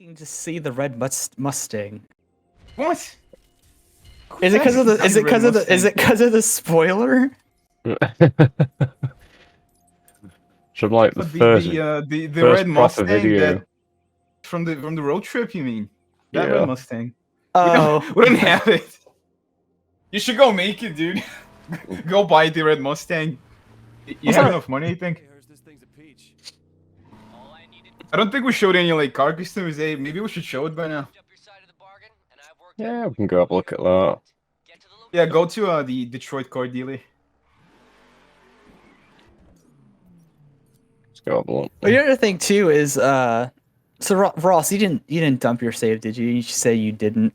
To see the red Mustang. What? Is it because of the? Is it because of the? Is it because of the spoiler? From like the first, the first red proper Mustang video. that from the road trip, you mean? That Yeah. red Mustang. Oh, We don't have it. You should go make it, dude. Go buy the red Mustang. You have enough money, I think. I don't think we showed any like car customs. Hey, maybe we should show it by now. Yeah, we can go have a look at that. Yeah, go to the Detroit car dealer. Let's go have a look. the other thing too is so Ross, you didn't dump your save, did you? You say you didn't.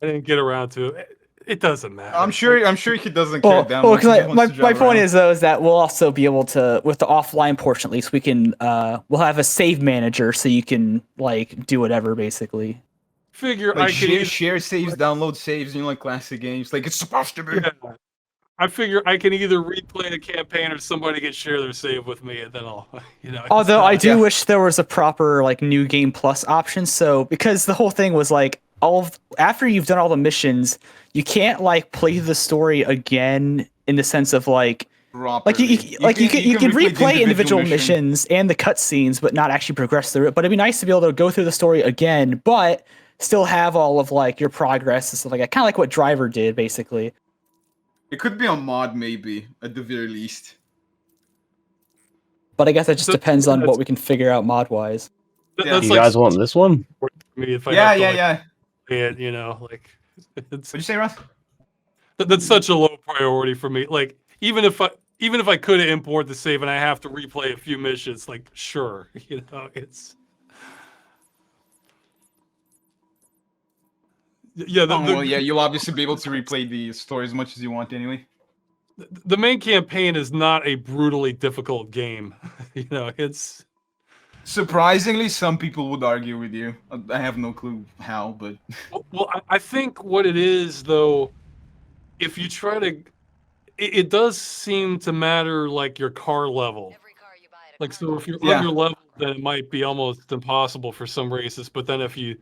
I didn't get around to it. It doesn't matter. I'm sure he doesn't care that Well, much. He just because wants to my drive point around. is though is that we'll also be able to, with the offline portion at least, we can we'll have a save manager so you can like do whatever basically. Figure Like I can share saves, download saves, you know, like classic games. Like it's supposed to be. Yeah. I figure I can either replay the campaign or somebody can share their save with me, and then I'll, Although I do Yeah. wish there was a proper like new game plus option. So because the whole thing was like after you've done all the missions, you can't like play the story again in the sense of like you can replay individual missions and the cutscenes, but not actually progress through it. But it'd be nice to be able to go through the story again, but still have all of like your progress and stuff like that. Kind of like what Driver did, basically. It could be a mod, maybe at the very least. But I guess that just depends on what we can figure out mod wise. That's You guys want this one? for me if I Yeah, have to, yeah, like, yeah. play it, like it's What'd you say, Ross? that's such a low priority for me. Like even if I could import the save and I have to replay a few missions, like sure, it's. Yeah, Well, yeah, you'll obviously be able to replay the story as much as you want anyway. the main campaign is not a brutally difficult game. It's Surprisingly, some people would argue with you. I have no clue how, but well, I think what it is though, if you try to, it does seem to matter like your car level. Like so, if you're Yeah. under level, then it might be almost impossible for some races. But then if you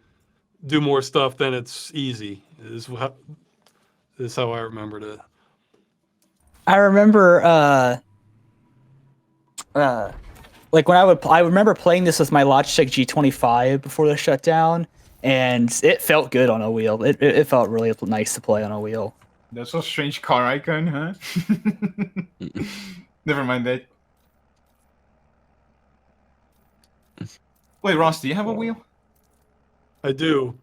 do more stuff, then it's easy. Is how I remembered it. I remember like when I remember playing this with my Logitech G25 before the shutdown, and it felt good on a wheel. It felt really nice to play on a wheel. that's a strange car icon, huh? Never mind that. Wait, Ross, do you have a wheel? I do.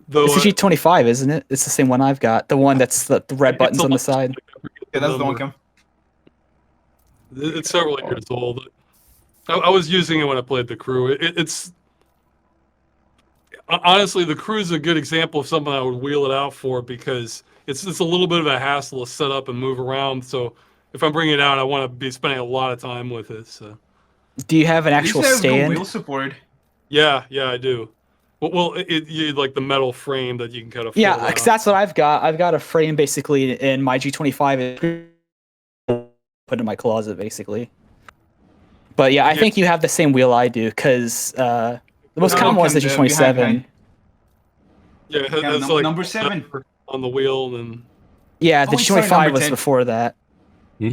Though It's the G25, isn't it? It's the same one I've got. The one that's the red buttons on the side. Yeah, that's the one. Come. It's several years old. I was using it when I played the crew. It's honestly, the crew's a good example of something I would wheel it out for because it's a little bit of a hassle to set up and move around. So if I'm bringing it out, I want to be spending a lot of time with it. So. Do you have an actual stand? Wheel support. Yeah, I do. Well, you like the metal frame that you can kind of. Yeah, because that's what I've got. I've got a frame basically in my G25. Put in my closet basically. But yeah, I think you have the same wheel I do because the most common one is the G27. Yeah, that's like number 7 on the wheel, and yeah, the Oh, sorry, G25 number was 10. before that. Hmm?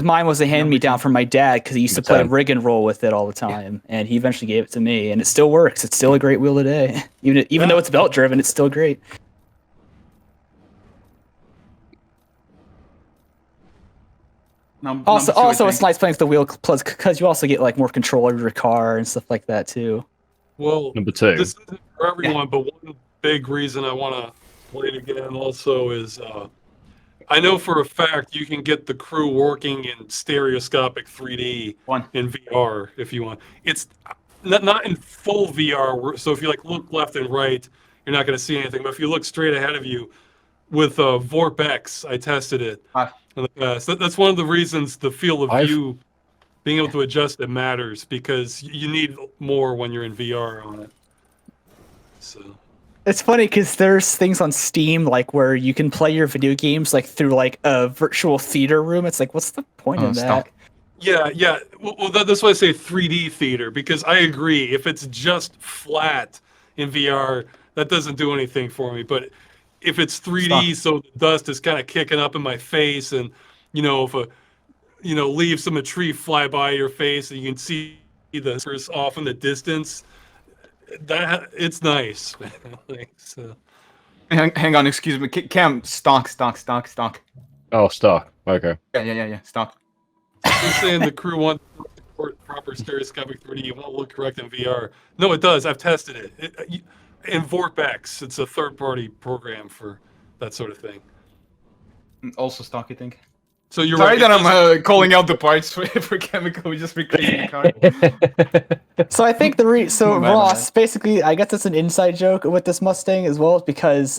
Mine was a hand-me-down from my dad because he used to play 10. rig and roll with it all the time, and he eventually gave it to me, and it still works. It's still a great wheel today, even though it's belt-driven. It's still great. Also, it's nice playing with the wheel plus because you also get like more control over your car and stuff like that too. well, Number 2. this isn't for everyone, but one big reason I want to play it again also is I know for a fact you can get the crew working in stereoscopic 3D in VR if you want. It's not in full VR, so if you like look left and right, you're not going to see anything. But if you look straight ahead of you with VorpX, I tested it in the past. That's one of the reasons the field of view, being able to adjust it matters because you need more when you're in VR on it. So. It's funny because there's things on Steam like where you can play your video games like through like a virtual theater room. It's like, what's the point of that? Yeah. Well, that's why I say 3D theater because I agree. If it's just flat in VR, that doesn't do anything for me. But if it's 3D, so the dust is kind of kicking up in my face, and if leaves from a tree fly by your face, and you can see the surface off in the distance, that it's nice. So. Hang on, excuse me. Cam, stock. Oh, stock. Okay. Yeah, stock. You're saying the crew wants proper stereoscopic 3D. It won't look correct in VR. No, it does. I've tested it. In Vortex, it's a third-party program for that sort of thing. Also stock, I think. So you're Sorry right. that I'm calling out the parts for chemical. We just recreating the car. So I think Oh, man, Ross, basically, I guess that's an inside joke with this Mustang as well, because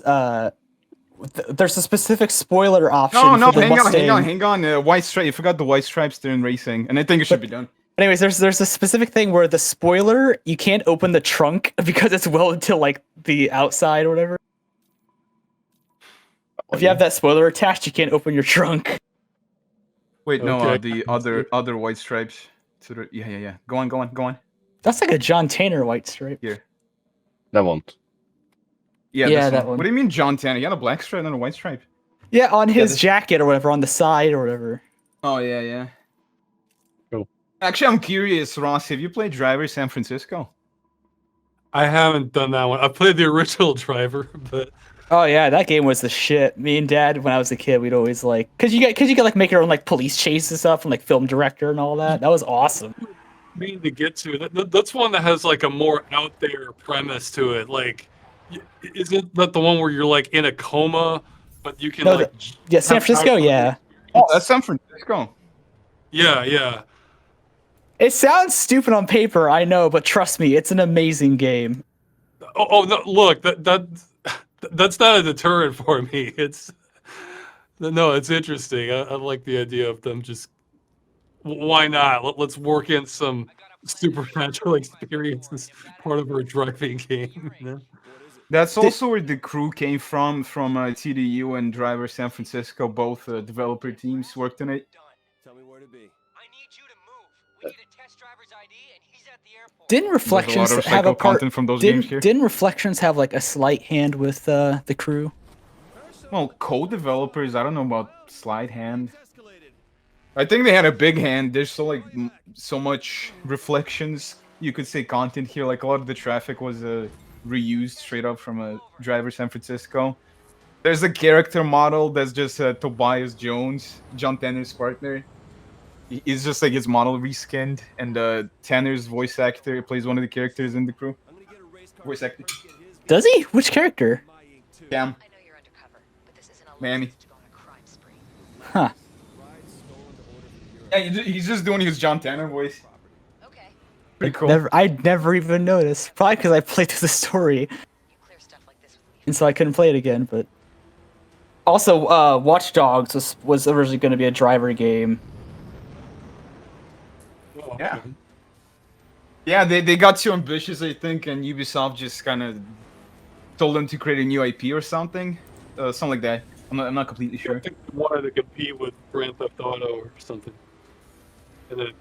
there's a specific spoiler option No, for the Mustang. hang on. White stripe. You forgot the white stripes during racing, and I think it should be done. Anyways, there's a specific thing where the spoiler, you can't open the trunk because it's welded to like the outside or whatever. If you have that spoiler attached, you can't open your trunk. Wait, no, Okay. the other white stripes. Yeah. Go on. That's like a John Tanner white stripe. Here. That one. Yeah, Yeah, this that one. What do you mean, John Tanner? He had a black stripe and a white stripe. Yeah, on his this- jacket or whatever, on the side or whatever. Oh yeah. Cool. Actually, I'm curious, Ross. Have you played Driver San Francisco? I haven't done that one. I played the original Driver, but Oh yeah, that game was the shit. Me and Dad, when I was a kid, we'd always like, cause you get like make your own like police chase and stuff, and like film director and all that. That was awesome. mean to get to that's one that has like a more out there premise to it. Like, isn't that the one where you're like in a coma, but you can No, like Yeah, San have Francisco. power? Yeah, Oh, that's San Francisco. Yeah. it sounds stupid on paper, I know, but trust me, it's an amazing game. Oh no! Look, that's not a deterrent for me. It's interesting. I like the idea of them just. Why not? Let's work in some supernatural experiences part of our driving game. That's also where the crew came from TDU and Driver San Francisco. Both developer teams worked on it. Tell me where to be. I need you to move. We need a test driver's ID, and he's at the airport. Didn't Reflections There's a lot of have a psycho part? content from those games here. Didn't Reflections have like a slight hand with the crew? Well, co-developers, I don't know about slide hand. I think they had a big hand. There's so much Reflections, you could say, content here. Like a lot of the traffic was reused straight up from a Driver San Francisco. There's a character model that's just Tobias Jones, John Tanner's partner. He's just like his model reskinned, and Tanner's voice actor plays one of the characters in the crew. Voice actor. Does he? Which character? Cam. I know you're undercover, but this isn't a Mammy. license to go on a crime spree. Huh. Yeah, he's just doing his John Tanner voice. Okay. Pretty cool. I'd never even noticed. Probably because I played through the story, You clear stuff like this with me. and so I couldn't play it again. But also, Watch Dogs was originally going to be a driver game. Yeah. Yeah, they got too ambitious, I think, and Ubisoft just kind of told them to create a new IP or something. Something like that. I'm not completely I sure. think they wanted to compete with Grand Theft Auto or something, and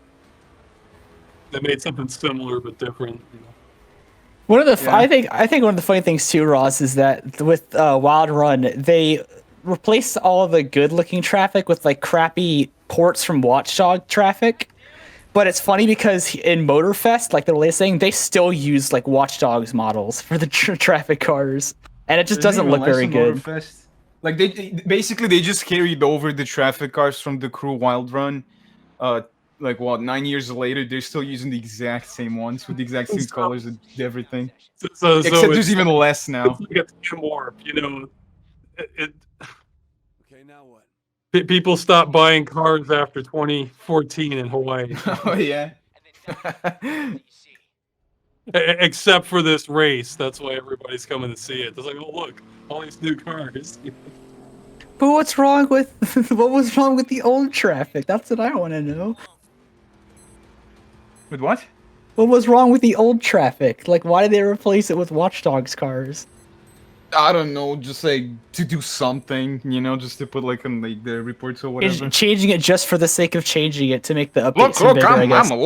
they made something similar but different. One of the Yeah. I think one of the funny things too, Ross, is that with Wild Run, they replaced all of the good-looking traffic with like crappy ports from Watchdog traffic. But it's funny because in Motorfest, like the latest thing, they still use like Watchdogs models for the traffic cars, and it just doesn't look very good. Like they just carried over the traffic cars from the crew Wild Run. Like what, 9 years later, they're still using the exact same ones with the exact same colors and everything. So Except it's, there's even less now. it's like a time warp, It Okay, now what? people stopped buying cars after 2014 in Hawaii, Oh yeah. except for this race. That's why everybody's coming to see it. It's like, oh look, all these new cars. But what's wrong with what was wrong with the old traffic? That's what I want to know. With what? What was wrong with the old traffic? Like, why did they replace it with Watchdogs cars? I don't know, just like to do something, just to put like on like the reports or whatever. Changing it just for the sake of changing it to make the updates Look, seem bigger, I guess. I'm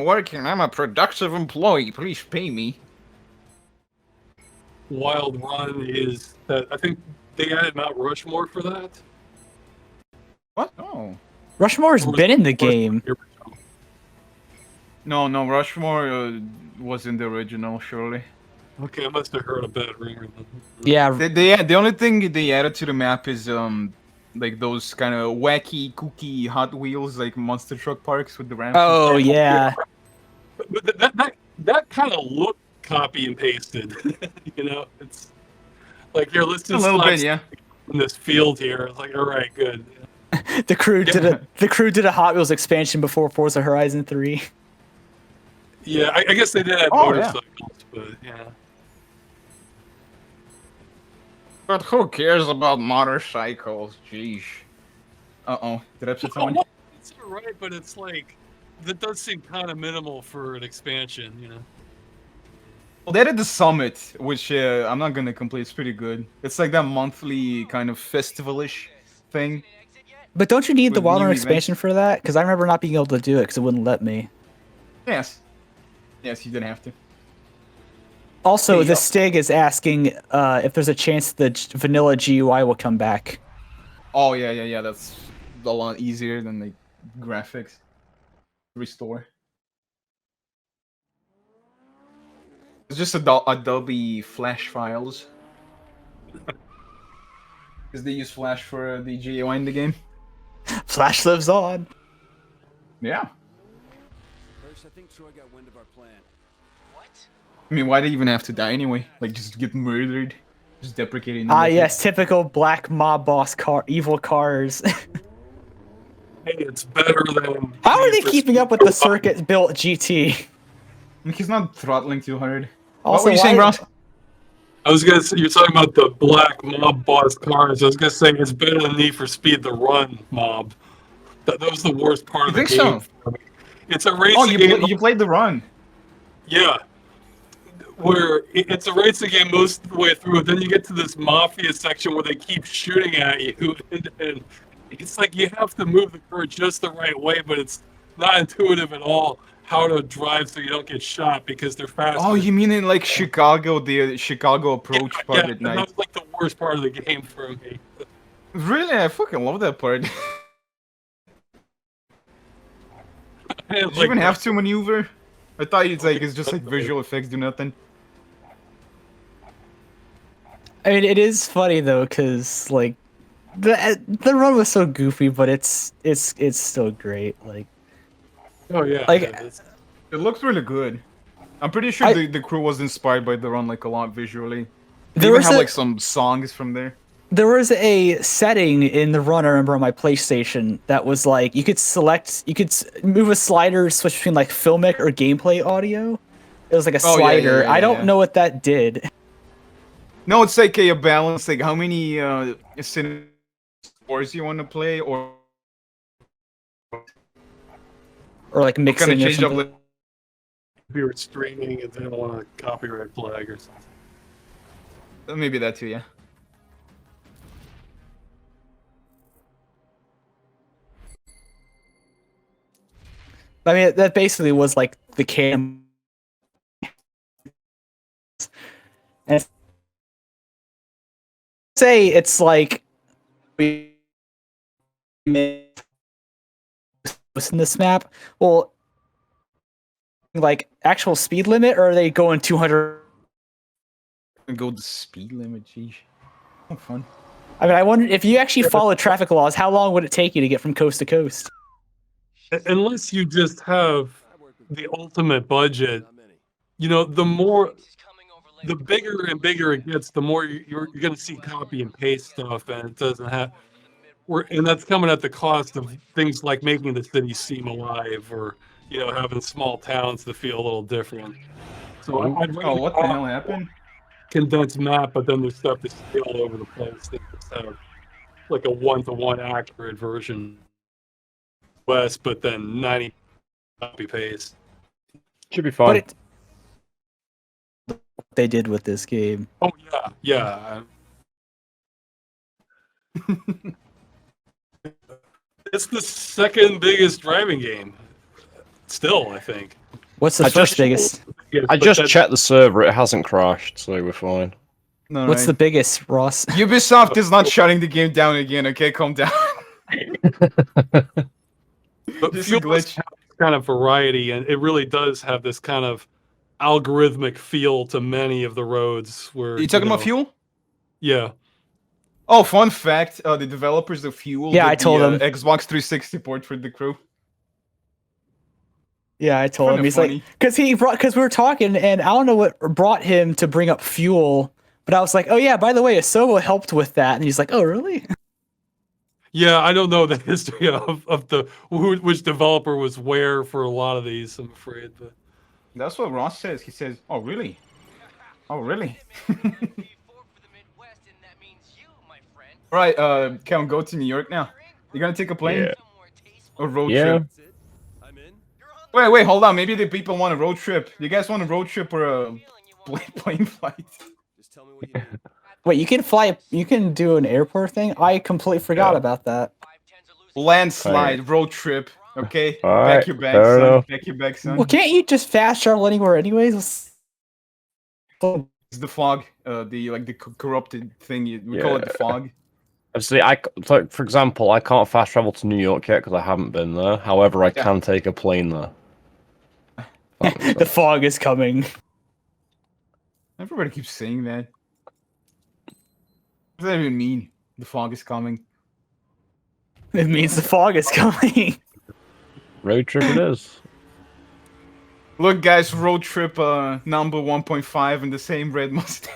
working. I'm a productive employee. Please pay me. Wild Run is that I think they added Mount Rushmore for that. What? Oh. Rushmore's Or was been in the Rushmore game. the original? No, Rushmore was in the original, surely. Okay, I must have heard a bad rumor then. Yeah, The only thing they added to the map is like those kind of wacky, kooky Hot Wheels, like monster truck parks with the ramps. and oh stuff. yeah. But that kind of looked copy and pasted. You know, it's like here, let's A just little slap bit, yeah. in this field here. It's like, all right, good. The crew Yeah. did a Hot Wheels expansion before Forza Horizon 3. Yeah, I guess they did have Oh, yeah. motorcycles, but yeah. But who cares about motorcycles? Jeez. Uh-oh. Did I upset someone? Well, it's all right, but it's like that does seem kind of minimal for an expansion, you know. Well, they did the summit, which I'm not gonna complain. It's pretty good. It's like that monthly kind of festival-ish thing. But don't you need the With Wild new Run events. expansion for that? Because I remember not being able to do it because it wouldn't let me. Yes. Yes, you didn't have to. Also, Hey, the yo. Stig is asking if there's a chance the vanilla GUI will come back. Oh yeah. That's a lot easier than the graphics. Restore. It's just Adobe Flash files. Because they use Flash for the GUI in the game. Flash lives on. Yeah. First, I think Troy got wind of our plan. What? I mean, why do they even have to die anyway? Like, just get murdered. Just deprecating. Ah, yes, typical black mob boss evil cars. Hey, it's better than. How are they Need for keeping Speed up with the Robot. circuit-built GT? He's not throttling 200. Also, what were you saying, why- Ross? I was gonna say you're talking about the black mob boss cars. I was gonna say it's better than Need for Speed the Run mob. That was the worst part You of the think game. so? For me. It's a racing Oh, game. you played the run. Yeah. Where it's a racing game most of the way through, then you get to this mafia section where they keep shooting at you, and it's like you have to move the car just the right way, but it's not intuitive at all how to drive so you don't get shot because they're faster. Oh, you mean in like Chicago, the Chicago approach part yeah, at and night? that was like the worst part of the game for me. Really? I fucking love that part. Did you even have to maneuver? I thought it's just like visual effects do nothing. I mean, it is funny though, because like the run was so goofy, but it's still great. Like, Oh yeah, Like, yeah, it's- It looks really good. I'm pretty sure I- the crew was inspired by the run like a lot visually. They There even was have a- like some songs from there. there was a setting in the run I remember on my PlayStation that was like you could move a slider, switch between like filmic or gameplay audio. It was like a Oh, yeah, slider. yeah, I don't yeah. know what that did. No, it's like a balance, like how many scores you want to play, or Or like kind mixing of or change up. something. Like, if you're streaming and they don't want a copyright flag or something. maybe that too, yeah. I mean, that basically was like the cam. And say it's like we in this map. Well, like actual speed limit, or are they going 200? And go the speed limit, geez. Oh, fun. I mean, I wonder if you actually follow traffic laws, how long would it take you to get from coast to coast? Unless you just have I work with the ultimate budget, not many. you know, the more, This is coming over the Labor Day. bigger and bigger it gets, the more you're going to see copy and paste stuff, and it doesn't have. And that's coming at the cost of things like making the city seem alive, or you know, having small towns to feel a little different. So I'd Oh, what the hell happened? condensed map, but then there's stuff that's still all over the place. They just have like a 1-to-1 accurate version west, but then 90 copy paste. Should be But fine. they did with this game. Oh yeah. It's the second biggest driving game. Still, I think. What's the I first just- biggest? Yeah, I but just that's- checked the server, it hasn't crashed, so we're fine. No, What's the biggest, Ross? Ubisoft is not shutting the game down again. Okay, calm down. But Just a Fuel has glitch. kind of variety, and it really does have this kind of algorithmic feel to many of the roads. Where You talking about know, Fuel? Yeah. Oh, fun fact: the developers of Fuel Yeah, did I told him. Xbox 360 port for the crew. Yeah, I told him. Kinda He's funny. like, because we were talking, and I don't know what brought him to bring up Fuel, but I was like, oh yeah, by the way, Asobo helped with that, and he's like, oh really? Yeah, I don't know the history of which developer was where for a lot of these, I'm afraid. But That's what Ross says. He says, "Oh really? Oh really?" P4 for the Midwest, and that means you, my friend. Right, Kevin, go to New York now. You gonna take a plane Yeah. Somewhere tasteful. or road Yeah. trip? That's it. I'm in. You're on the Wait, hold on. Maybe the people want a road trip. You guys want a road trip or a feeling you won't plane flight? Just tell me what you need. Wait, you can fly? You can do an airport thing? I completely forgot Yeah. about that. 5-10s are losing. Landslide road trip. Okay, Alright, pack your bags, fair son. enough. Pack your bags, son. Well, can't you just fast travel anywhere anyways? It's the fog. The corrupted thing. We call it the Yeah. fog. Obviously, like for example, I can't fast travel to New York yet because I haven't been there. However, I Yeah. can take a plane there. That makes The sense. fog is coming. Everybody keeps saying that. What does that even mean? The fog is coming. It means the fog is coming. Road trip it is. Look, guys, road trip number 1.5 in the same red Mustang.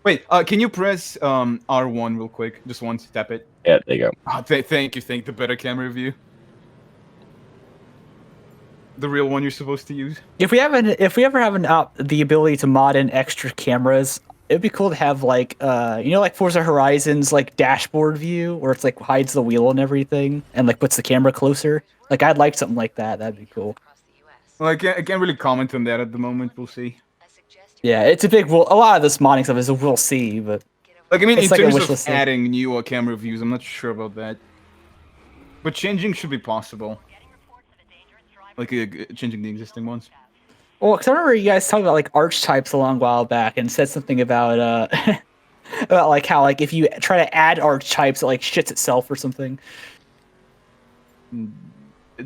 Wait, can you press R1 real quick? Just once, tap it. Yeah, there you go. Ah, thank you, the better camera view. The real one you're supposed to use. If we ever have the ability to mod in extra cameras, it'd be cool to have like like Forza Horizon's like dashboard view where it's like hides the wheel and everything and like puts the camera closer. Like I'd like something like that. That'd be cool. Well, I can't really comment on that at the moment. We'll see. Yeah, it's a big. Well, a lot of this modding stuff is a we'll see, but Like, I mean, It's in like a terms wish of list thing. adding new camera views, I'm not sure about that. But changing should be possible. Like, changing the existing ones. well, because I remember you guys talking about like archetypes a long while back and said something about about like how like if you try to add archetypes, it like shits itself or something. It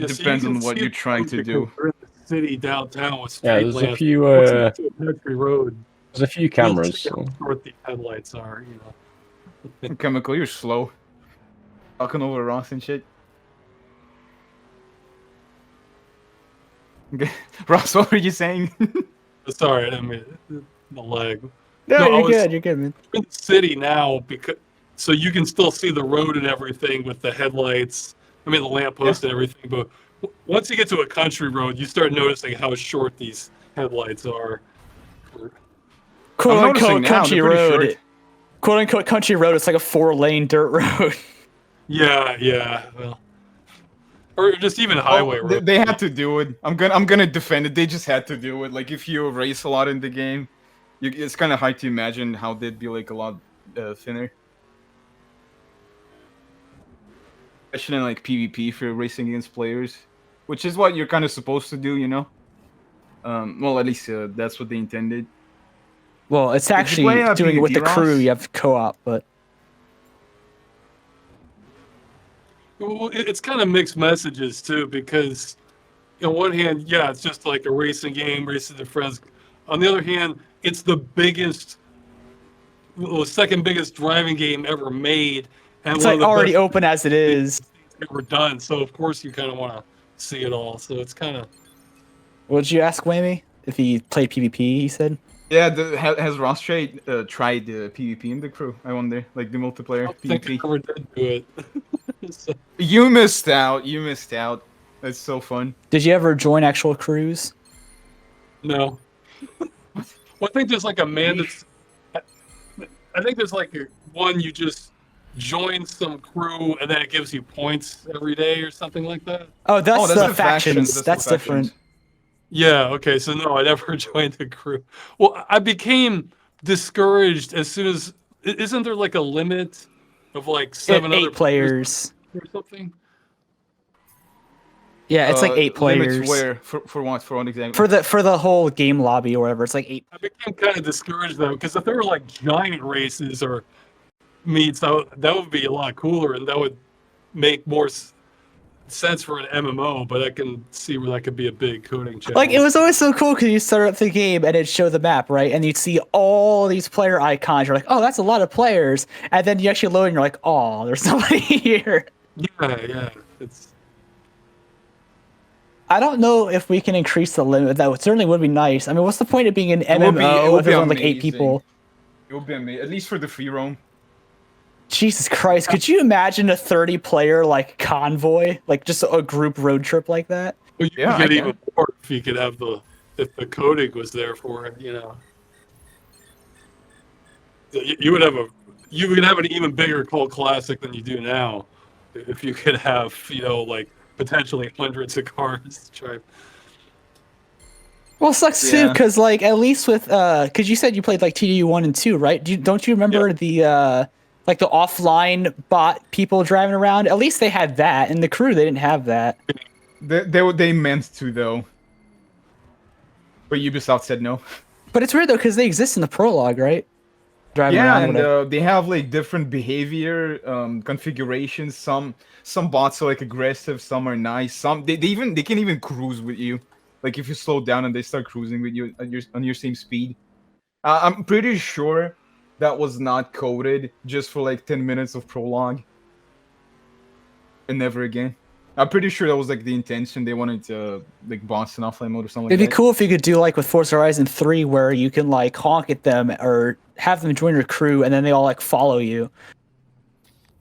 Yeah, so depends can on what see you're it trying to because do. we're in the city downtown with street Yeah, there's a lamps. few Once you get to a country road, there's a few you'll cameras. see how short the headlights are. Chemical, you're slow. Talking over Ross and shit. Okay. Ross, what were you saying? Sorry, I mean the lag. No, No, I you're was- good. You're good, man. We're in the city now because so you can still see the road and everything with the headlights. I mean the lamppost and everything. But once you get to a country road, you start noticing how short these headlights are. Quote noticing unquote now, country they're pretty road. short. Quote unquote country road. It's like a 4-lane dirt road. Yeah. Well, or just even highway Oh, they, road. they had to do it. I'm gonna defend it. They just had to do it. Like, if you race a lot in the game, it's kind of hard to imagine how they'd be like a lot thinner. Especially in like PvP for racing against players, which is what you're kind of supposed to do, you know. Well, at least that's what they intended. Well, it's you actually play, doing it with the PvP, crew. Ross? You have co-op, but Well, it's kind of mixed messages too, because on one hand, yeah, it's just like a racing game, racing with friends. On the other hand, it's the second biggest driving game ever made, and it's one like of the already best open as it is. things ever done. So of course you kind of want to see it all. So it's kind of What did you ask Whammy? If he played PvP, he said. Yeah, has Ross tried PvP in the crew? I wonder, like the multiplayer I don't think I PvP. ever did do it. So, You missed out. You missed out. That's so fun. Did you ever join actual crews? no. Well, I think there's like a mandate. I think there's like one you just join some crew and then it gives you points every day or something like that. Oh, that's, that's the the factions. That's the different. factions. Yeah, okay, so no, I never joined the crew. Well, I became discouraged as soon as isn't there like a limit of like 7 other 8 players. or something? Yeah, it's like 8 Limits players where for what exactly? for the whole game lobby or whatever. It's like 8. I became kind of discouraged though, because if there were like giant races or meets, that would be a lot cooler, and that would make more sense for an MMO. But I can see where that could be a big coding challenge. Like, it was always so cool because you start up the game and it'd show the map, right? And you'd see all these player icons. You're like, oh, that's a lot of players. And then you actually load and you're like, oh, there's nobody here. Yeah, it's. I don't know if we can increase the limit. That certainly would be nice. I mean, what's the point of being an It would be- it MMO would if be there's only like 8 amazing. people? It would be amazing, at least for the free roam. Jesus Christ, could you imagine a 30-player like convoy, like just a group road trip like that? Well, you Yeah, could I get can. even more if you could have if the coding was there for it. You would have an even bigger cult classic than you do now, if you could have like potentially hundreds of cars. Try. Well, it sucks too, Yeah. because like at least with because you said you played like TDU 1 and 2, right? Don't you remember the like the offline bot people driving around? At least they had that. In the crew, they didn't have that. They meant to though, but Ubisoft said no. But it's weird though, because they exist in the prologue, right? Driving Yeah, around. and whatever. they have like different behavior configurations. Some bots are like aggressive, some are nice. Some they can even cruise with you. Like if you slow down and they start cruising with you on your same speed. I'm pretty sure that was not coded just for like 10 minutes of prologue. And never again. I'm pretty sure that was like the intention. They wanted to like boss in offline mode or something It'd like be that. cool if you could do like with Forza Horizon 3, where you can like honk at them or have them join your crew, and then they all like follow you.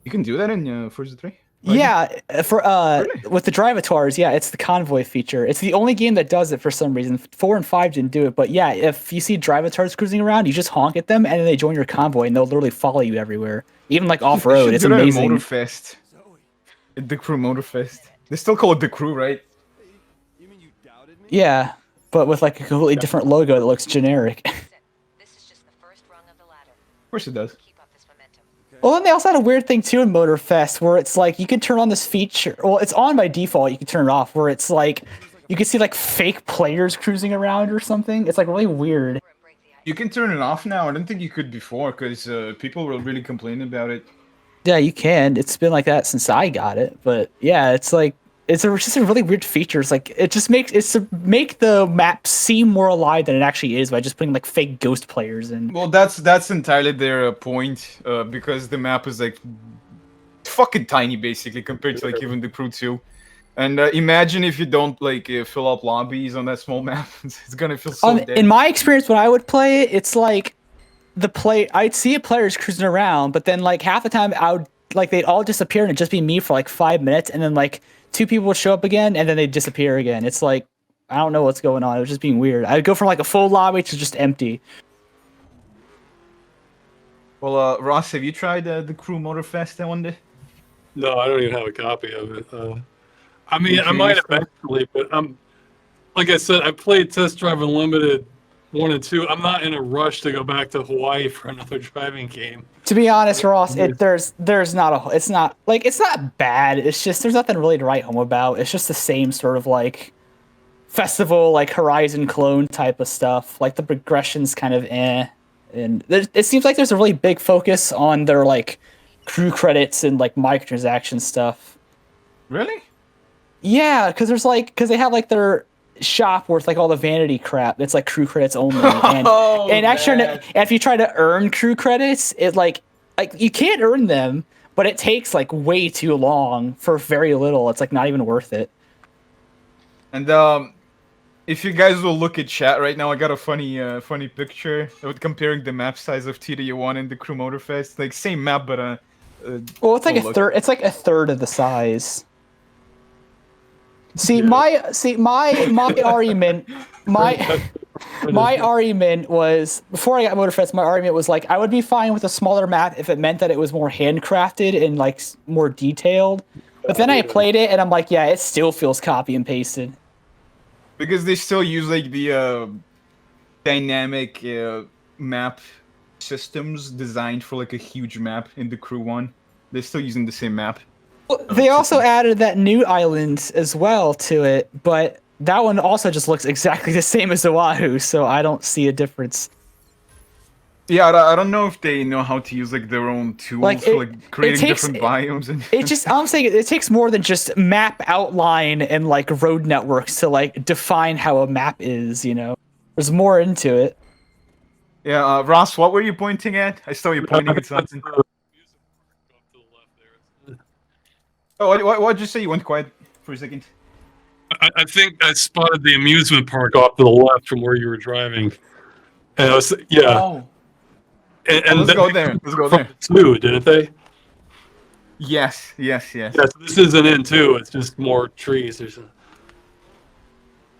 You can do that in Forza 3? Yeah, for Really? with the drivatars, yeah, it's the convoy feature. It's the only game that does it for some reason. 4 and 5 didn't do it, but yeah, if you see drivatars cruising around, you just honk at them, and then they join your convoy, and they'll literally follow you everywhere, even like off They road. should It's do that at amazing. Motorfest. At the Crew Motorfest. They still call it the Crew, right? You mean you doubted me? Yeah, but with like a completely different logo that looks generic. This is just the first rung of the ladder. Of course it does. Keep up this momentum. Well, then they also had a weird thing too in Motorfest where it's like you can turn on this feature. Well, it's on by default. You can turn it off where it's like you can see like fake players cruising around or something. It's like really weird. And break the ice. You can turn it off now. I don't think you could before because people were really complaining about it. Yeah, you can. It's been like that since I got it. But yeah, it's like just a really weird feature. It's like it's to make the map seem more alive than it actually is by just putting like fake ghost players in. Well, that's entirely their point because the map is like fucking tiny basically compared to like even the Crew 2. And imagine if you don't like fill up lobbies on that small map. It's gonna feel so dead. In my experience, when I would play it, it's like I'd see players cruising around, but then like half the time I would like they'd all disappear and it'd just be me for like 5 minutes, and then like 2 people would show up again and then they'd disappear again. It's like I don't know what's going on. It was just being weird. I'd go from like a full lobby to just empty. Well, Ross, have you tried the Crew Motorfest one day? No, I don't even have a copy of it. I mean, I Okay, might so- eventually, but like I said, I played Test Drive Unlimited 1 and 2. I'm not in a rush to go back to Hawaii for another driving game. To be honest, Ross, there's not it's not bad. It's just there's nothing really to write home about. It's just the same sort of like festival, like Horizon clone type of stuff. Like the progression's kind of and it seems like there's a really big focus on their like crew credits and like microtransaction stuff. Really? Yeah, because they have like their shop worth like all the vanity crap that's like crew credits only, and Oh, and actually, man. and if you try to earn crew credits, it like you can't earn them, but it takes like way too long for very little. It's like not even worth it. And if you guys will look at chat right now, I got a funny picture of comparing the map size of TDU1 and the Crew Motorfest. Like same map, but Well, it's like oh, a third. It's like a third of the size. See, my argument, my argument was before I got Motorfest. My argument was like I would be fine with a smaller map if it meant that it was more handcrafted and like more detailed. But then I played it and I'm like, yeah, it still feels copy and pasted. because they still use like the dynamic map systems designed for like a huge map in the Crew one. They're still using the same map. Well, they also added that new island as well to it, but that one also just looks exactly the same as Oahu, so I don't see a difference. Yeah, I don't know if they know how to use like their own tools Like, for it- like creating takes- different biomes and. It just, I'm saying it takes more than just map outline and like road networks to like define how a map is, you know? There's more into it. Yeah, Ross, what were you pointing at? I saw you pointing at something. Oh, what'd you say? You went quiet for a second. I think I spotted the amusement park off to the left from where you were driving. And I was, yeah. Oh, And let's go there. Let's go there. Too, didn't they? Yes. Yes, this isn't in too. It's just more trees. There's a...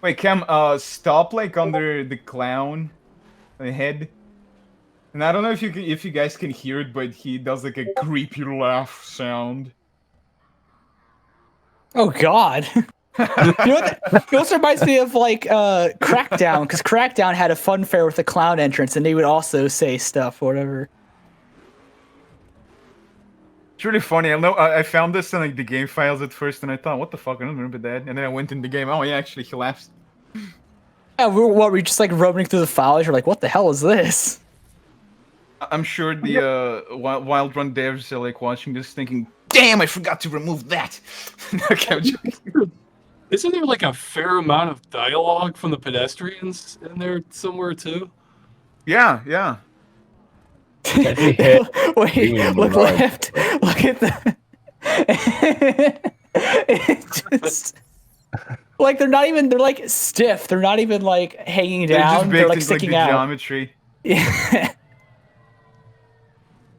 Wait, Cam, stop like under the clown head. And I don't know if you guys can hear it, but he does like a creepy laugh sound. Oh God. You know what? It also reminds me of like Crackdown, because Crackdown had a fun fair with a clown entrance, and they would also say stuff or whatever. It's really funny. I found this in like the game files at first, and I thought, what the fuck? I don't remember that. And then I went in the game. Oh yeah, actually, he laughs. Yeah, we just like roaming through the files. You're like, what the hell is this? I'm sure the Wild Run devs are like watching this, thinking, "Damn, I forgot to remove that." Okay, I'm joking. Isn't there like a fair amount of dialogue from the pedestrians in there somewhere too? Yeah. Technically hit. Wait, look right. left. Look at the. It's just like they're not even. They're like stiff. They're not even like hanging They're just down. baked They're like into sticking the out. geometry. Yeah.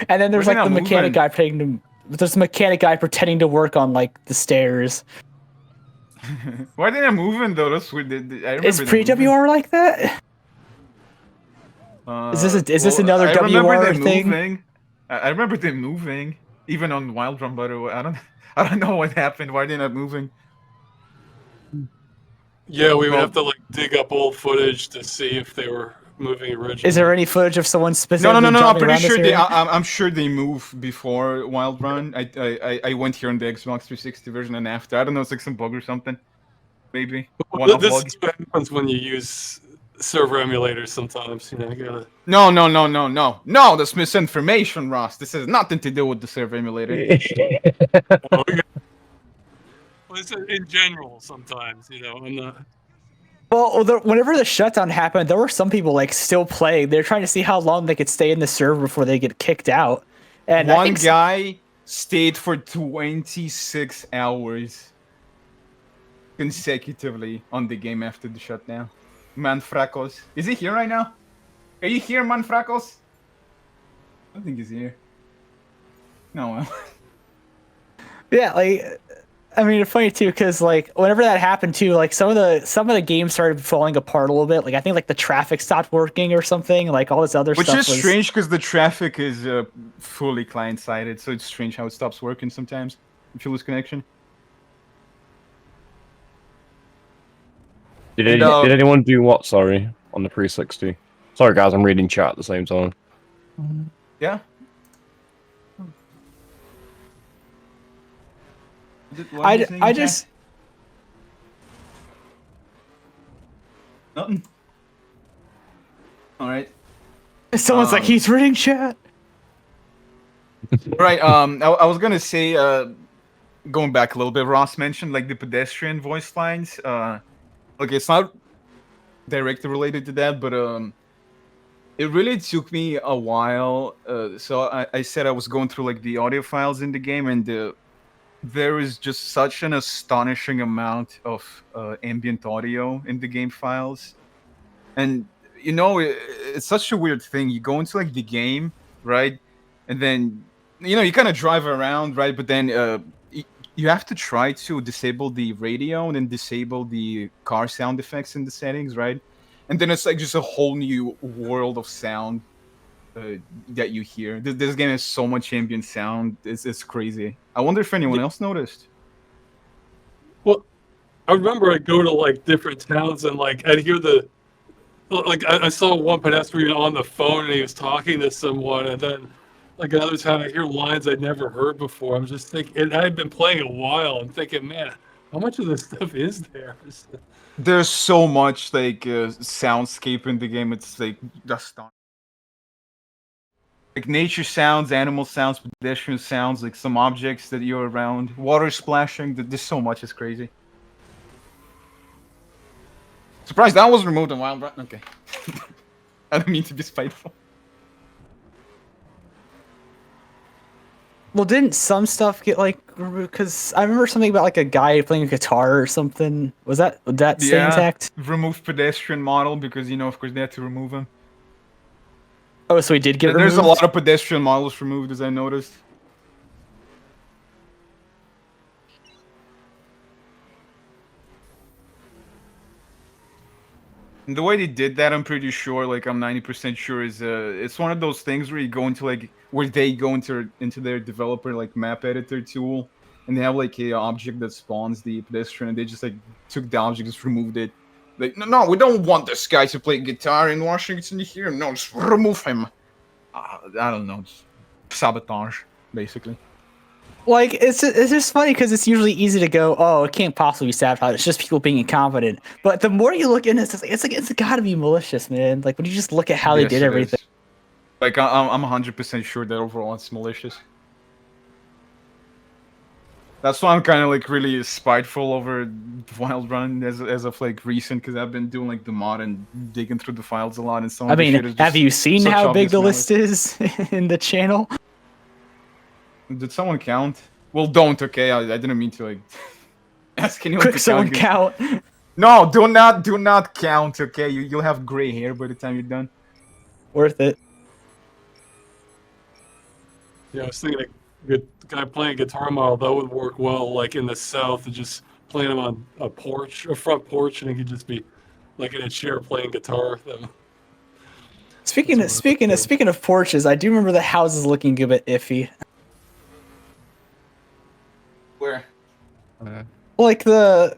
And then there's Why are like they the not mechanic moving? guy pretending to. There's a mechanic guy pretending to work on like the stairs. Why are they not moving though? That's weird. I remember Is them pre-WR like that? moving. Is this another I remember WR them thing? moving. I remember them moving, even on Wild Run. By the way, I don't know what happened. Why are they not moving? Yeah, we would Well- have to like dig up old footage to see if they were moving originally. Is there any footage of someone No. specifically? I'm driving pretty around this sure they. area? I'm sure they move before Wild Run. I went here on the Xbox 360 version and after. I don't know. It's like some bug or something. Maybe. One-off This bug. is what happens when you use server emulators sometimes. You know, you gotta... No, that's misinformation, Ross. This has nothing to do with the server emulator. Well, it's in general sometimes, you know. I'm not... Well, whenever the shutdown happened, there were some people like still playing. They're trying to see how long they could stay in the server before they get kicked out. And I One think guy stayed for 26 hours consecutively on the game after the shutdown. Manfracos. Is he here right now? Are you here, Manfracos? I don't think he's here. No, well. yeah, like I mean, it's funny too because like whenever that happened too, like some of the games started falling apart a little bit. Like I think like the traffic stopped working or something. Like all this other Which stuff is was... strange because the traffic is fully client-sided, so it's strange how it stops working sometimes if you lose connection. Did And, anyone do what? Sorry, on the 360. Sorry, guys, I'm reading chat at the same time. Yeah. I just Nothing. All right. someone's like he's reading chat. Right. I was gonna say, going back a little bit, Ross mentioned like the pedestrian voice lines. Okay, it's not directly related to that, but it really took me a while. So I said I was going through like the audio files in the game, and there is just such an astonishing amount of ambient audio in the game files, and you know it's such a weird thing. You go into like the game, right, and then you know you kind of drive around, right, but then you have to try to disable the radio and then disable the car sound effects in the settings, right, and then it's like just a whole new world of sound that you hear. This game has so much ambient sound. It's crazy. I wonder if anyone else noticed. Well, I remember I'd go to like different towns and like I'd hear the... Like I saw one pedestrian on the phone and he was talking to someone, and then like another time I hear lines I'd never heard before. I'm just thinking, and I've been playing a while. I'm thinking, man, how much of this stuff is there? There's so much like soundscape in the game. It's like just like nature sounds, animal sounds, pedestrian sounds, like some objects that you're around, water splashing. There's so much. It's crazy. Surprised that was removed in Wild Run. Okay. I don't mean to be spiteful. Well, didn't some stuff get like because I remember something about like a guy playing a guitar or something. Would that stay intact? Remove pedestrian model because of course they had to remove him. Oh, so he did get And removed? there's a lot of pedestrian models removed, as I noticed. And the way they did that, I'm pretty sure, like I'm 90% sure, is it's one of those things where you go into like where they go into their developer like map editor tool, and they have like a object that spawns the pedestrian, and they just like took the object, just removed it. Like no, we don't want this guy to play guitar in Washington here. No, just remove him. I don't know, just sabotage basically. Like it's just funny because it's usually easy to go, oh, it can't possibly be sabotage. It's just people being incompetent. But the more you look into it, it's got to be malicious, man. Like when you just look at how they Yes, did it everything. is. Like I'm 100% sure that overall it's malicious. That's why I'm kind of like really spiteful over Wild Run as of like recent, because I've been doing like the mod and digging through the files a lot, and some I of the mean, shit is have just you seen such how big obvious the malice. list is in the channel? Did someone count? Well, don't. Okay, I didn't mean to like ask anyone Quick, to someone count. count. No, do not count. Okay, you'll have gray hair by the time you're done. Worth it. Yeah, I was thinking a good guy playing guitar model that would work well, like in the South, and just playing him on a front porch, and he could just be like in a chair playing guitar. Speaking of porches, I do remember the houses looking a bit iffy. Where? Like the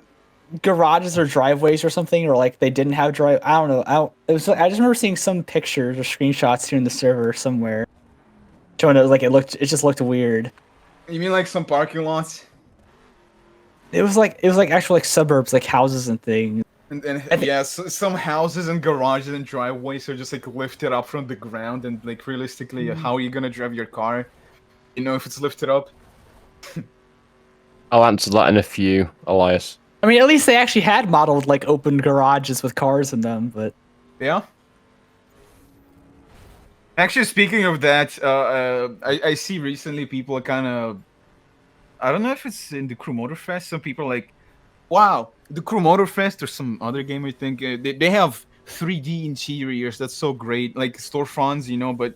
garages or driveways or something, or like they didn't have drive. I don't know. I just remember seeing some pictures or screenshots here in the server somewhere, showing it like it just looked weird. You mean like some parking lots? It was like actual like suburbs, like houses and things. And yeah, some houses and garages and driveways are just like lifted up from the ground, and like realistically, how are you gonna drive your car? If it's lifted up. I'll answer that in a few, Elias. I mean, at least they actually had modeled like open garages with cars in them, but Yeah. Actually, speaking of that, I see recently people are kind of, I don't know if it's in the Crew Motor Fest. Some people are like, wow, the Crew Motor Fest or some other game, I think, they have 3D interiors. That's so great. Like storefronts, but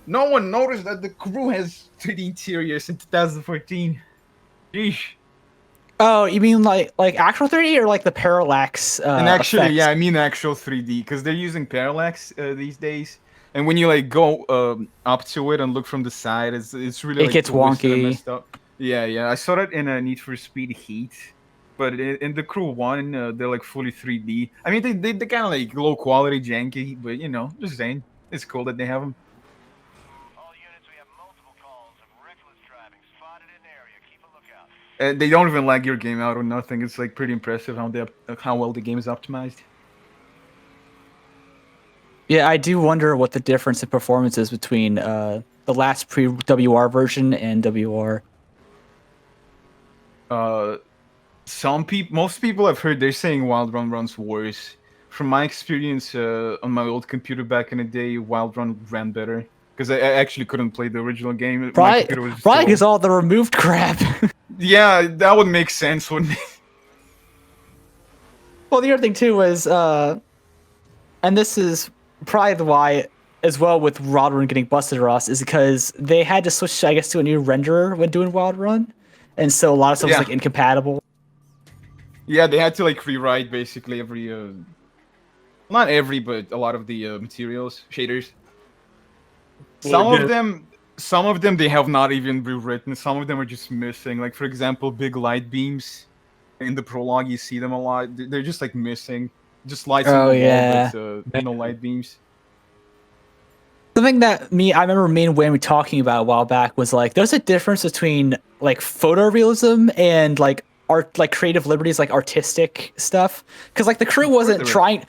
no one noticed that the Crew has 3D interiors in 2014. Sheesh. oh, you mean like actual 3D or like the parallax? And actually, effects? yeah, I mean actual 3D, because they're using parallax these days. And when you like go up to it and look from the side, it's really It like gets twisted and wonky. messed up. Yeah. I saw that in a Need for Speed Heat, but in the Crew One, they're like fully 3D. I mean, they kind of like low quality, janky, but just saying, it's cool that they have them. All units, we have multiple calls of reckless driving spotted in area. Keep a lookout. And they don't even lag your game out or nothing. It's like pretty impressive how well the game is optimized. Yeah, I do wonder what the difference in performance is between the last pre-WR version and WR. Most people I've heard, they're saying Wild Run runs worse. From my experience on my old computer back in the day, Wild Run ran better because I actually couldn't play the original game. My Probably computer was probably too because old. all the removed crap. Yeah, that would make sense, wouldn't it? Well, the other thing too was, and this is probably why, as well, with Wild Run getting busted, Ross, is because they had to switch, I guess, to a new renderer when doing Wild Run, and so a lot of stuff was like incompatible. Yeah, they had to like rewrite basically every, not every, but a lot of the materials, shaders. Some of them they have not even rewritten. Some of them are just missing. Like for example, big light beams. In the prologue, you see them a lot. They're just like missing, just lights on the wall, but no light beams. Something that I remember me and Wayne talking about a while back was like there's a difference between like photorealism and like art, like creative liberties, like artistic stuff. Because like the crew wasn't trying to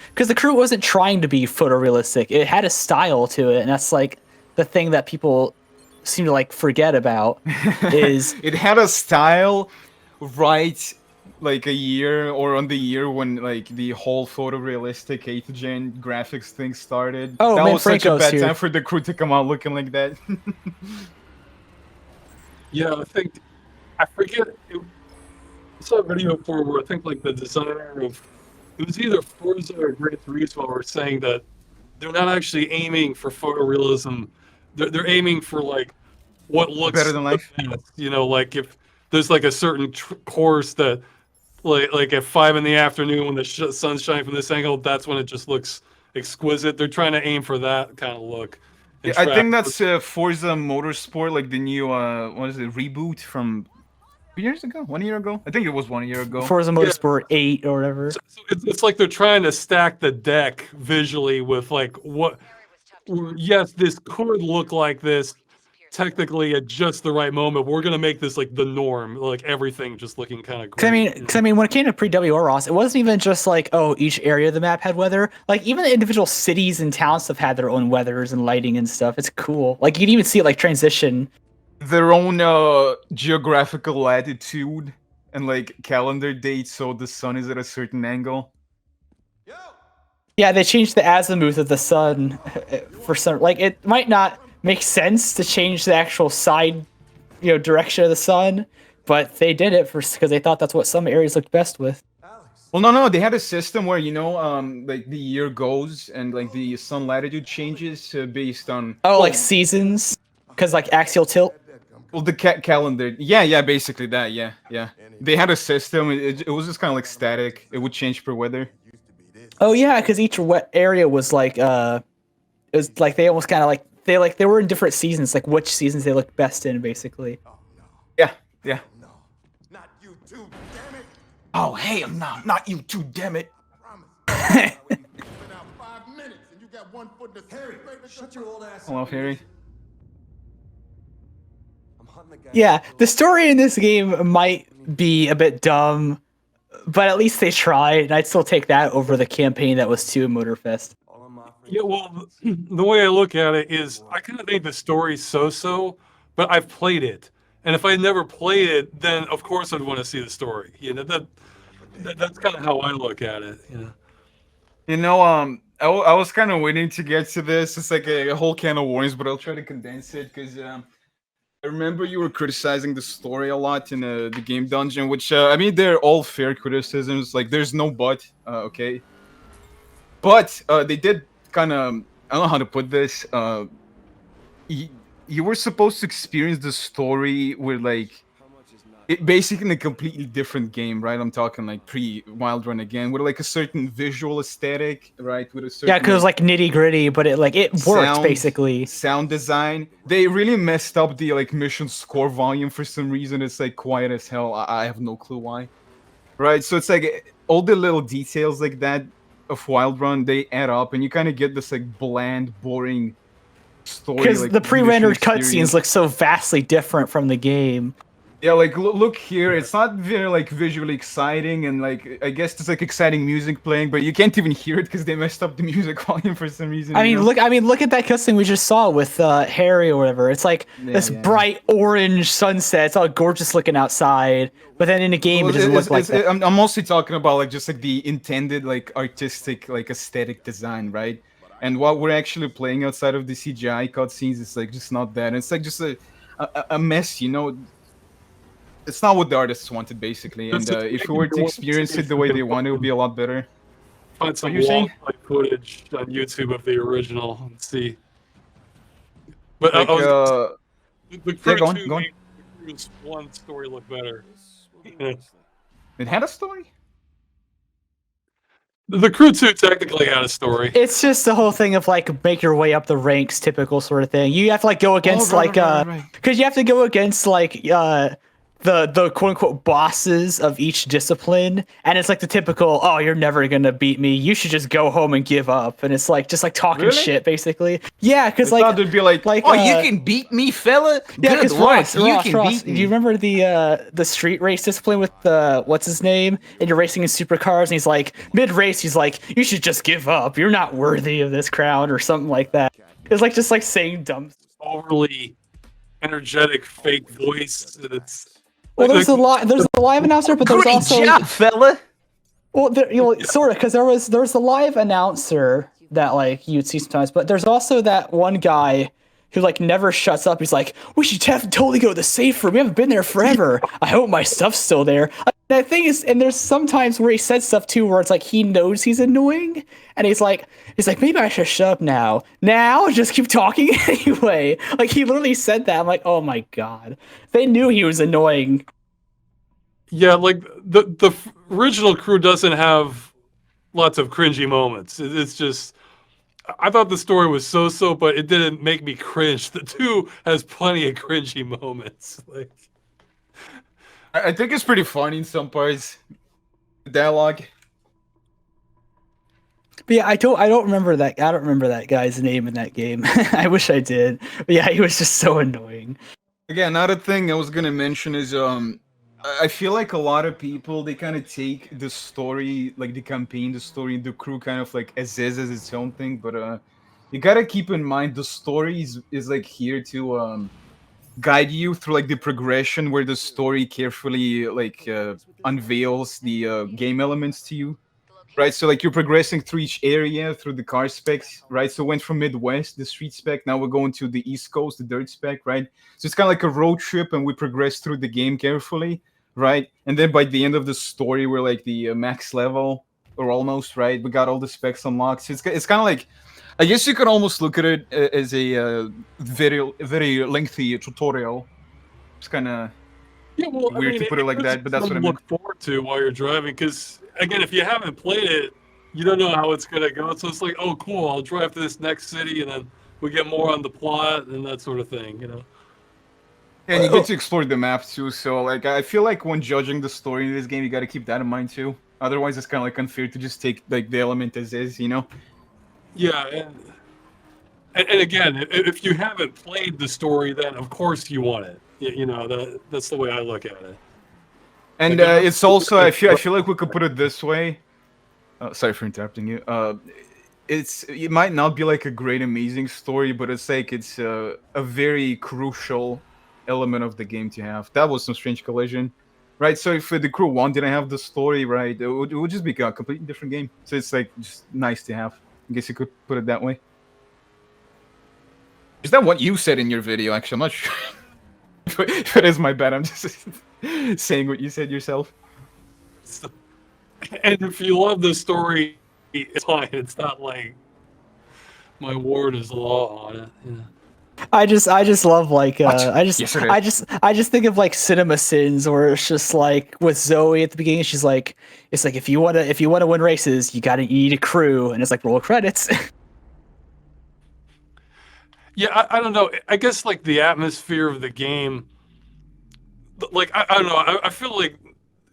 be photorealistic. It had a style to it, and that's like the thing that people seem to like forget about is It had a style, right? Like a year or on the year when like the whole photorealistic 8th gen graphics thing started. Oh, that man, was such a Franco's bad here. time for the crew to come out looking like that. Yeah, I forget. I saw a video for where I think like the designer of it was either Forza or Gran Turismo were saying that they're not actually aiming for photorealism. They're aiming for like what looks Better than life. the best. You know, like if there's like a certain course that like at 5 in the afternoon when the sun's shining from this angle, that's when it just looks exquisite. They're trying to aim for that kind of look. Yeah, I think that's Forza Motorsport, like the new what is it, reboot from 2 years ago, 1 year ago. I think it was 1 year ago. Forza Motorsport 8 or whatever. So it's like they're trying to stack the deck visually with like what. Yes, this could look like this technically at just the right moment. We're gonna make this like the norm, like everything just looking kind of great. Because I mean, when it came to pre-WROS, it wasn't even just like, oh, each area of the map had weather. Like even the individual cities and towns have had their own weathers and lighting and stuff. It's cool. Like you can even see it like transition. Their own geographical latitude and like calendar date, so the sun is at a certain angle. Yeah, they changed the azimuth of the sun for some. Like it might not make sense to change the actual side, direction of the sun, but they did it because they thought that's what some areas looked best with. Well, no, they had a system where like the year goes and like the sun latitude changes based on like seasons, because like axial tilt. Well, the calendar, yeah, basically that, yeah. They had a system. It was just kind of like static. It would change per weather. Oh yeah, because each area was like it was like they almost kind of like they were in different seasons, like which seasons they looked best in, basically. Yeah. No, not you too, damn it. Oh, hell no, not you too, damn it. Promise. Been out 5 minutes and you got 1 foot in the Harry, shut your old ass. Hello, Harry. I'm hunting the guy. Yeah, the story in this game might be a bit dumb, but at least they tried, and I'd still take that over the campaign that was 2 Motorfest. Yeah, well, the way I look at it is I kind of think the story's so-so, but I've played it. And if I never played it, then of course I'd want to see the story. That's kind of how I look at it. I was kind of waiting to get to this. It's like a whole can of worms, but I'll try to condense it because I remember you were criticizing the story a lot in the game dungeon, which I mean they're all fair criticisms. Like there's no but, okay. But they did kind of, I don't know how to put this. You were supposed to experience the story with like it basically in a completely different game, right? I'm talking like pre-Wild Run again, with like a certain visual aesthetic, right? With a certain Yeah, because it was like nitty gritty, but it worked basically. Sound design. They really messed up the like mission score volume for some reason. It's like quiet as hell. I have no clue why. Right? So it's like all the little details like that of Wild Run, they add up, and you kind of get this like bland, boring story. Because like, the pre-rendered mission cutscenes experience. look so vastly different from the game. Yeah, like look here. It's not very like visually exciting, and like I guess there's like exciting music playing, but you can't even hear it because they messed up the music volume for some reason. I mean, look at that cutscene we just saw with Harry or whatever. It's like this bright orange sunset. It's all gorgeous looking outside, but then in the game it doesn't look like that. I'm mostly talking about like just like the intended like artistic like aesthetic design, right? And what we're actually playing outside of the CGI cutscenes is like just not that. It's like just a mess, It's not what the artists wanted, basically. And if we were to experience it the way they want, it would be a lot better. Find some What you're saying? wildlife footage on YouTube of the original and see. But Like, the Crew go on, 2 go on. made the Crew's 1 story look better. It had a story? The Crew 2 technically had a story. It's just the whole thing of like make your way up the ranks, typical sort of thing. You have to like go against right. because you have to go against like the quote unquote bosses of each discipline, and it's like the typical, oh, you're never gonna beat me, you should just go home and give up, and it's like just like talking Really? shit basically. Yeah, because I like thought they'd be like, like, oh, you can beat me, fella. yeah, Good because luck, Ross, you Ross, can Ross, beat do you me. remember the street race discipline with the what's his name? And you're racing in supercars, and he's like mid race, he's like, you should just give up. You're not worthy of this crown or something like that. It's like just like saying dumb. Overly energetic fake voice. It's Well, like, there's the live announcer, but there's Great also job, fella. well, there, you know, sort of, because there was the live announcer that like you'd see sometimes, but there's also that one guy who like never shuts up. He's like, we should totally go to the safe room. We haven't been there forever. I hope my stuff's still there. That thing is, and there's sometimes where he says stuff too, where it's like he knows he's annoying, and he's like, maybe I should shut up now. Now, just keep talking anyway. Like he literally said that. I'm like, oh my god, they knew he was annoying. yeah, like the original crew doesn't have lots of cringy moments. It's just I thought the story was so, but it didn't make me cringe. The 2 has plenty of cringy moments. Like, I think it's pretty funny in some parts. The dialogue. But yeah, I don't remember that. I don't remember that guy's name in that game. I wish I did. But yeah, he was just so annoying. Again, another thing I was gonna mention is I feel like a lot of people they kind of take the story, like the campaign, the story, the crew kind of like as its own thing. But you gotta keep in mind the story is like here to guide you through like the progression where the story carefully like unveils the game elements to you. Right, so like you're progressing through each area through the car specs, right? So went from Midwest, the street spec, now we're going to the East Coast, the dirt spec, right? So it's kind of like a road trip, and we progress through the game carefully, right? And then by the end of the story, we're like the max level, or almost, right? We got all the specs unlocked. So it's kind of like, I guess you could almost look at it as a very lengthy tutorial. It's kind of yeah, well, weird to put it like that, but that's what I meant. look forward to while you're driving, because again, if you haven't played it, you don't know how it's gonna go. So it's like, oh, cool, I'll drive to this next city, and then we get more on the plot and that sort of thing, you know. And you get to explore the map too, so like I feel like when judging the story in this game, you got to keep that in mind too. Otherwise, it's kind of like unfair to just take like the element as is, you know. Yeah, and again, if you haven't played the story, then of course you want it. You know, that's the way I look at it. And it's also I feel like we could put it this way. Sorry for interrupting you. It might not be like a great amazing story, but it's like it's a very crucial element of the game to have. That was some strange collision, right? So if the crew 1 didn't have the story, right, it would just be a completely different game. So it's like just nice to have. I guess you could put it that way. Is that what you said in your video? Actually, I'm not sure. If it is my bad, I'm just saying what you said yourself. And if you love the story, it's fine. It's not like my word is law on it. You know? I just love like Yes, it is. I just think of like Cinema Sins, where it's just like with Zoe at the beginning, she's like, it's like if you wanna win races, you need a crew, and it's like roll credits. Yeah, I don't know. I guess like the atmosphere of the game, like I don't know. I feel like,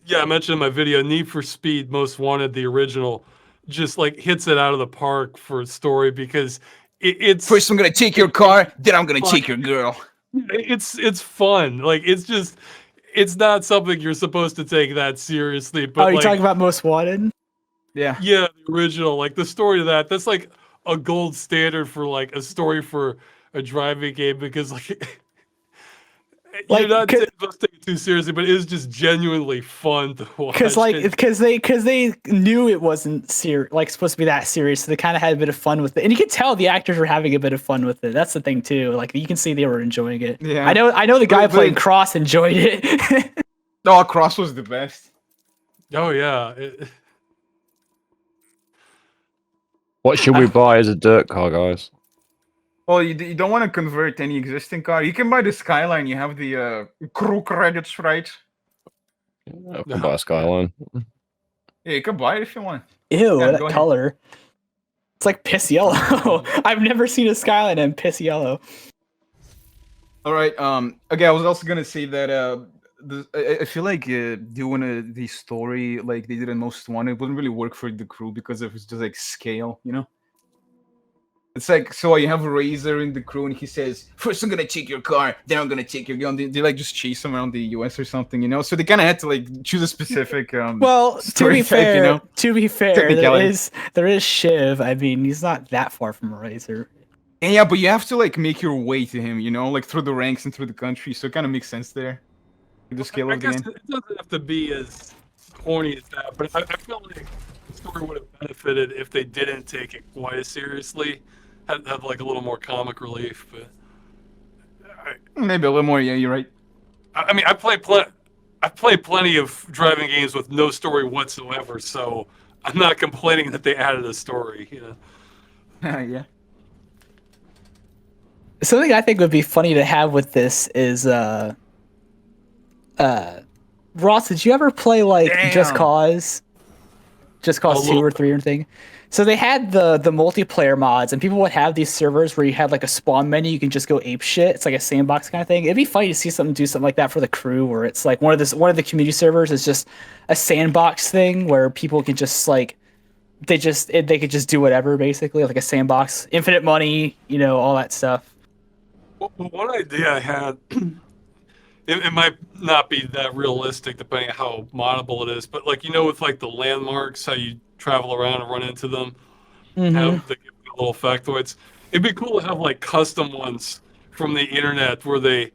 yeah, I mentioned in my video, Need for Speed Most Wanted, the original, just like hits it out of the park for story, because it's First, I'm gonna take your car, then I'm gonna take your girl. it's fun. Like it's not something you're supposed to take that seriously. But Oh, you're like, talking about Most Wanted? Yeah. yeah, the original, like the story to that's like a gold standard for like a story for a driving game, because like Like, you're not supposed to take it too seriously, but it is just genuinely fun to watch. Because they knew it wasn't supposed to be that serious, so they kind of had a bit of fun with it, and you could tell the actors were having a bit of fun with it. That's the thing too. Like you can see they were enjoying it. Yeah. I know the guy But- playing Cross enjoyed it. No, Cross was the best. Oh yeah. What should we buy as a dirt car, guys? Well, you don't want to convert any existing car. You can buy the Skyline. You have the crew credits, right? Yeah, we can buy a Skyline. Yeah, you can buy it if you want. Ew, Yeah, that go ahead. color. It's like piss yellow. I've never seen a Skyline in piss yellow. All right. Okay, I was also gonna say that I feel like doing the story like they did in Most Wanted wouldn't really work for the crew because of it's just like scale, you know. It's like, so you have a Razor in the crew, and he says, "First, I'm gonna take your car, then I'm gonna take your gun." They like just chase him around the U.S. or something, you know. So they kind of had to like choose a specific. Well, to story be type, fair, you know? Technicality. there is Shiv. I mean, he's not that far from a Razor. And yeah, but you have to like make your way to him, you know, like through the ranks and through the country. So it kind of makes sense there. The scale I of the guess game. it doesn't have to be as corny as that, but I feel like the story would have benefited if they didn't take it quite as seriously. Had like a little more comic relief, but Maybe a little more. Yeah, you're right. I mean, I played plenty of driving games with no story whatsoever, so I'm not complaining that they added a story. You know? Yeah. Something I think would be funny to have with this is Ross, did you ever play like Just Damn. Cause? Just Cause A 2 little or 3 or anything? So they had the multiplayer mods, and people would have these servers where you had like a spawn menu, you can just go ape shit. It's like a sandbox kind of thing. It'd be funny to see do something like that for the crew, where it's like one of the community servers is just a sandbox thing where people can just like they could just do whatever, basically, like a sandbox, infinite money, you know, all that stuff. Well, one idea I had, it might not be that realistic depending on how moddable it is, but like, you know, with like the landmarks, how you travel around and run into them, have the little factoids. It'd be cool to have like custom ones from the internet where they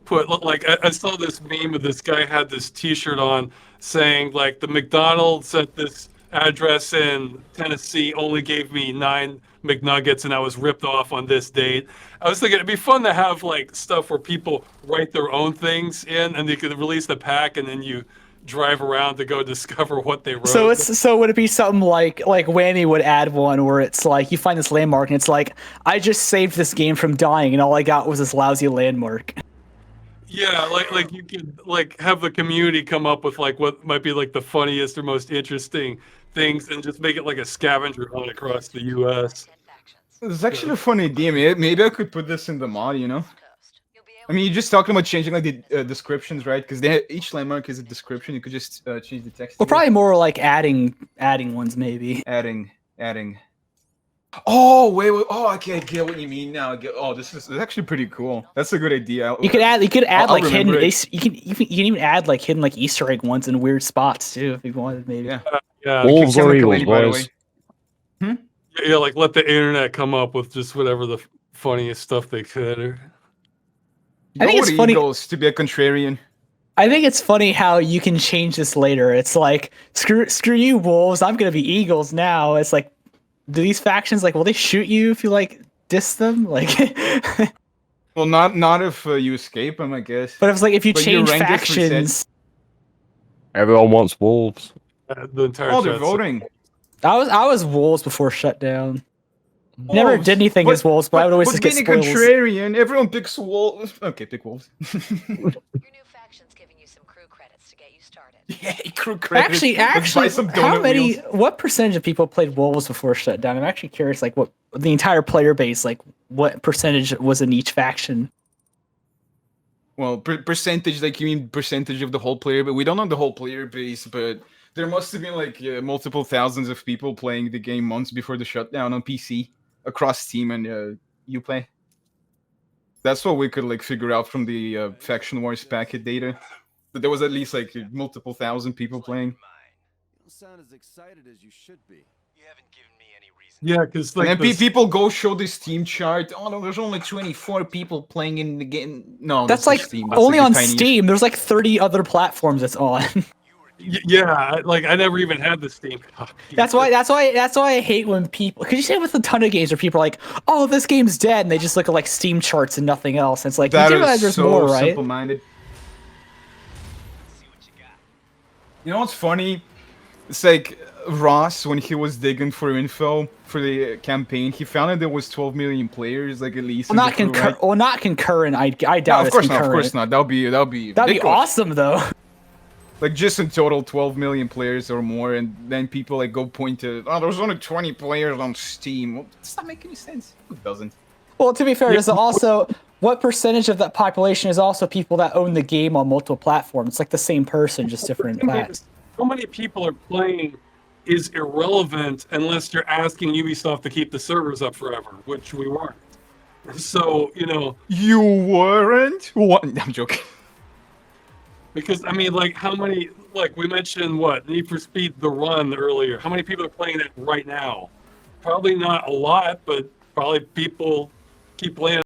put, like, I saw this meme of this guy had this t-shirt on saying like the McDonald's at this address in Tennessee only gave me 9 McNuggets and I was ripped off on this date. I was thinking it'd be fun to have like stuff where people write their own things in and they could release the pack and then you drive around to go discover what they wrote. So would it be something like Whammy would add one where it's like you find this landmark and it's like, I just saved this game from dying and all I got was this lousy landmark. Yeah, like you could like have the community come up with like what might be like the funniest or most interesting things and just make it like a scavenger hunt across the US. It's actually a fun idea. Maybe I could put this in the mod, you know? I mean, you're just talking about changing like the descriptions, right? Because each landmark is a description. You could just change the text. Well, probably more like adding ones, maybe. Adding. Oh wait. Oh, okay, I get what you mean now. This is actually pretty cool. That's a good idea. You could add I'll like hidden. remember it. You can even add like hidden like Easter egg ones in weird spots too, if you wanted, maybe. Yeah. Yeah, Wolves or Chemical Eagles, by the boys. way. yeah, like let the internet come up with just whatever the funniest stuff they could. Or... I think Go it's with funny- Eagles to be a contrarian. I think it's funny how you can change this later. It's like screw you, Wolves. I'm gonna be Eagles now. It's like, do these factions like will they shoot you if you like diss them? Like, Well, not if you escape them, I guess. but it's like if you But your change rank is reset. factions. Everyone wants Wolves. The entire Oh, they're chat's- voting. I was Wolves before shutdown. Never Wolves. did anything as Wolves, but I would always just get being a spoils. contrarian, everyone picks Wolves. Okay, pick Wolves. Your new faction's giving you some crew credits to get you started. Yeah, crew credits. Let's buy some how donut many? wheels. What percentage of people played Wolves before shutdown? I'm actually curious, like what the entire player base, like what percentage was in each faction? Well, percentage, like you mean percentage of the whole player, but we don't know the whole player base, but there must have been like multiple thousands of people playing the game months before the shutdown on PC across Steam and Uplay. That's what we could like figure out from the Faction Wars packet data. But there was at least like multiple thousand people playing. You don't sound as excited as you should be. You haven't given me any reason. Yeah, because like And then this- people go show the Steam chart. Oh no, there's only 24 people playing in the game. No, That's just like Steam. That's only like on the tiniest. Steam. There's like 30 other platforms it's on. yeah, like I never even had the Steam copy. That's why I hate when people, because you say it with a ton of games where people are like, oh, this game's dead, and they just look at like Steam charts and nothing else. And it's like, That you do is realize there's so more, right? simple-minded. See what you got. You know what's funny? It's like Ross, when he was digging for info for the campaign, he found that there was 12 million players, like at least. Well, in not the crew, right? well, not concurrent. I No, doubt of it's course concurrent. not. Of course not. That'd be That'd be ridiculous. awesome, though. Like just in total, 12 million players or more, and then people like go point to, oh, there's only 20 players on Steam. Well, does that make any sense? It doesn't. Well, to be fair, there's also what percentage of that population is also people that own the game on multiple platforms? It's like the same person, just different The thing plat. is, how many people are playing is irrelevant unless you're asking Ubisoft to keep the servers up forever, which we weren't. So, you know, You weren't? What? I'm joking. because I mean, like, how many? Like we mentioned, what Need for Speed: The Run earlier. How many people are playing that right now? Probably not a lot, but probably people keep playing